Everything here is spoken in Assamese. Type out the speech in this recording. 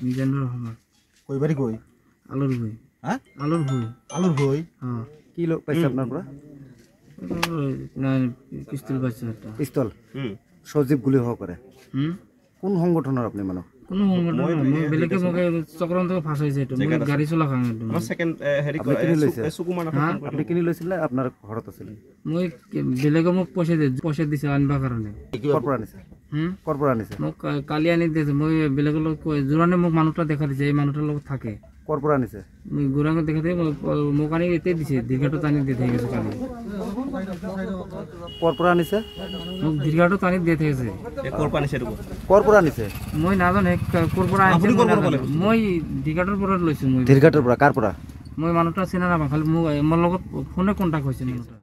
মিজানুর রহমান কই বাড়ি কই আলুর ভুই হ্যাঁ আলুর ভুই হ্যাঁ কি লোক পাইছে আপনার পুরা না পিস্তল পাইছে একটা পিস্তল সজীব গুলি হওয়া করে কোন সংগঠনের আপনি মানুষ কোনো সংগঠন না মই বেলেগে মোক চক্ৰান্ত ফাঁসাইছে এইটো মই গাড়ী চলা খাং এইটো সেকেন্ড হেৰি আপনি কিনি লৈছে সুকুমাৰ আপনি কিনি লৈছিল নে আপনাৰ ঘৰত আছিল মই বেলেগে মোক পইচা দিছে আনিবা কাৰণে কৰ পৰা আনিছে কৰ পৰা আনিছে মোক কালি আনি দিছে মই বেলেগৰ লগত জোৰানে মোক মানুহটা দেখা দিছে এই মানুহটাৰ লগত থাকে কৰ পৰা আনিছে মই গোৰাঙত দেখা দিয়ে মোক আনি এতে দিছে দীৰ্ঘাটো টানি দি থৈ গৈছে কালি কৰ পৰা আনিছে মোক দীৰ্ঘাটো টানি দি থৈ গৈছে কৰ পৰা আনিছে কৰ পৰা আনিছে মই নাজানো ক'ৰ পৰা আনিছে মই দীৰ্ঘাটোৰ পৰা লৈছো মই দীৰ্ঘাটোৰ পৰা কাৰ পৰা মই মানুহটা চিনা নাপাওঁ খালি মোৰ লগত ফোনে কণ্টেক্ট হৈছে মানুহটা